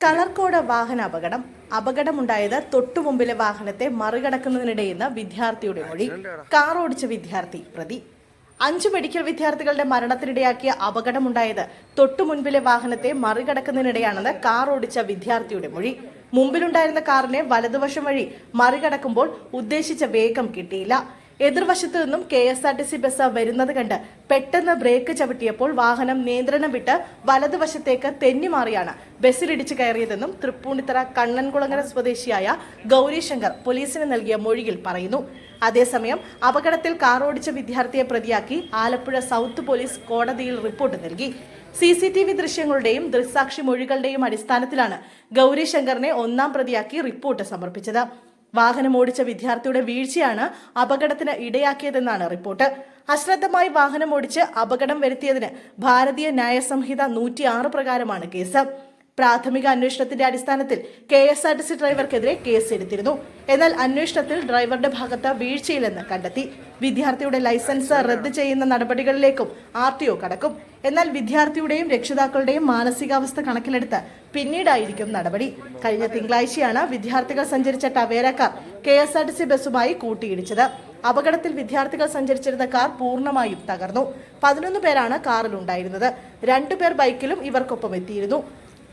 കളർകോട് വാഹന അപകടമുണ്ടായത് തൊട്ടുമുമ്പിലെ വാഹനത്തെ മറികടക്കുന്നതിനിടെയെന്ന് വിദ്യാർത്ഥിയുടെ മൊഴി. കാർ ഓടിച്ച വിദ്യാർത്ഥി പ്രതി. 5 മെഡിക്കൽ വിദ്യാർത്ഥികളുടെ മരണത്തിനിടയാക്കിയ അപകടമുണ്ടായത് തൊട്ടുമുൻപിലെ വാഹനത്തെ മറികടക്കുന്നതിനിടെയാണെന്ന് കാർ ഓടിച്ച വിദ്യാർത്ഥിയുടെ മൊഴി. മുമ്പിലുണ്ടായിരുന്ന കാറിനെ വലതുവശം വഴി മറികടക്കുമ്പോൾ ഉദ്ദേശിച്ച വേഗം കിട്ടിയില്ല. എതിർവശത്തു നിന്നും KSRTC ബസ് വരുന്നത് കണ്ട് പെട്ടെന്ന് ബ്രേക്ക് ചവിട്ടിയപ്പോൾ വാഹനം നിയന്ത്രണം വിട്ട് വലതുവശത്തേക്ക് തെന്നിമാറിയാണ് ബസ്സിലിടിച്ച് കയറിയതെന്നും തൃപ്പൂണിത്തറ കണ്ണൻകുളങ്ങര സ്വദേശിയായ ഗൗരീശങ്കർ പോലീസിന് നൽകിയ മൊഴിയിൽ പറയുന്നു. അതേസമയം അപകടത്തിൽ കാർ ഓടിച്ച വിദ്യാർത്ഥിയെ പ്രതിയാക്കി ആലപ്പുഴ സൗത്ത് പോലീസ് കോടതിയിൽ റിപ്പോർട്ട് നൽകി. CCTV ദൃശ്യങ്ങളുടെയും ദൃക്സാക്ഷി മൊഴികളുടെയും അടിസ്ഥാനത്തിലാണ് ഗൗരീശങ്കറിനെ 1-ാം പ്രതിയാക്കി റിപ്പോർട്ട് സമർപ്പിച്ചത്. വാഹനം ഓടിച്ച വിദ്യാർത്ഥിയുടെ വീഴ്ചയാണ് അപകടത്തിന് ഇടയാക്കിയതെന്നാണ് റിപ്പോർട്ട്. അശ്രദ്ധമായി വാഹനം ഓടിച്ച് അപകടം വരുത്തിയതിന് ഭാരതീയ ന്യായ സംഹിത 106 പ്രകാരമാണ് കേസ്. പ്രാഥമിക അന്വേഷണത്തിന്റെ അടിസ്ഥാനത്തിൽ KSRTC ഡ്രൈവർക്കെതിരെ കേസ് എടുത്തിരുന്നു. എന്നാൽ അന്വേഷണത്തിൽ ഡ്രൈവറുടെ ഭാഗത്ത് വീഴ്ചയില്ലെന്ന് കണ്ടെത്തി. വിദ്യാർത്ഥിയുടെ ലൈസൻസ് റദ്ദ് ചെയ്യുന്ന നടപടികളിലേക്കും RTO കടക്കും. എന്നാൽ വിദ്യാർത്ഥിയുടെയും രക്ഷിതാക്കളുടെയും മാനസികാവസ്ഥ കണക്കിലെടുത്ത് പിന്നീടായിരിക്കും നടപടി. കഴിഞ്ഞ തിങ്കളാഴ്ചയാണ് വിദ്യാർത്ഥികൾ സഞ്ചരിച്ച ടവേര കാർ KSRTC ബസ്സുമായി കൂട്ടിയിടിച്ചത്. അപകടത്തിൽ വിദ്യാർത്ഥികൾ സഞ്ചരിച്ചിരുന്ന കാർ പൂർണ്ണമായും തകർന്നു. 11 പേരാണ് കാറിലുണ്ടായിരുന്നത്. 2 പേർ ബൈക്കിലും ഇവർക്കൊപ്പം എത്തിയിരുന്നു.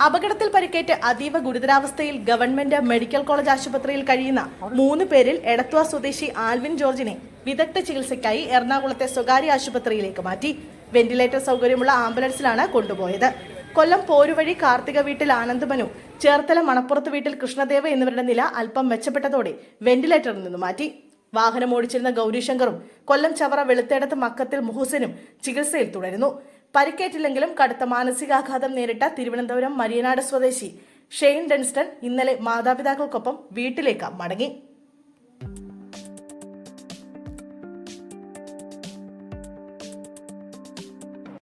അപകടത്തിൽ പരിക്കേറ്റ് അതീവ ഗുരുതരാവസ്ഥയിൽ ഗവൺമെന്റ് മെഡിക്കൽ കോളേജ് ആശുപത്രിയിൽ കഴിയുന്ന 3 പേരിൽ എടത്വ സ്വദേശി ആൽവിൻ ജോർജിനെ വിദഗ്ധ ചികിത്സയ്ക്കായി എറണാകുളത്തെ സ്വകാര്യ ആശുപത്രിയിലേക്ക് മാറ്റി. വെന്റിലേറ്റർ സൗകര്യമുള്ള ആംബുലൻസിലാണ് കൊണ്ടുപോയത്. കൊല്ലം പോരുവഴി കാർത്തിക വീട്ടിൽ ആനന്ദ് മനു, ചേർത്തല മണപ്പുറത്ത് വീട്ടിൽ കൃഷ്ണദേവ് എന്നിവരുടെ നില അല്പം മെച്ചപ്പെട്ടതോടെ വെന്റിലേറ്ററിൽ നിന്ന് മാറ്റി. വാഹനം ഓടിച്ചിരുന്ന ഗൗരീശങ്കറും കൊല്ലം ചവറ വെളുത്തേടത്ത് മക്കത്തിൽ മുഹസിനും ചികിത്സയിൽ തുടരുന്നു. പരിക്കേറ്റില്ലെങ്കിലും കടുത്ത മാനസികാഘാതം നേരിട്ട തിരുവനന്തപുരം മരിയനാട് സ്വദേശി ഷെയ്ൻ ഡെൻസ്റ്റൺ ഇന്നലെ മാതാപിതാക്കൾക്കൊപ്പം വീട്ടിലേക്ക് മടങ്ങി.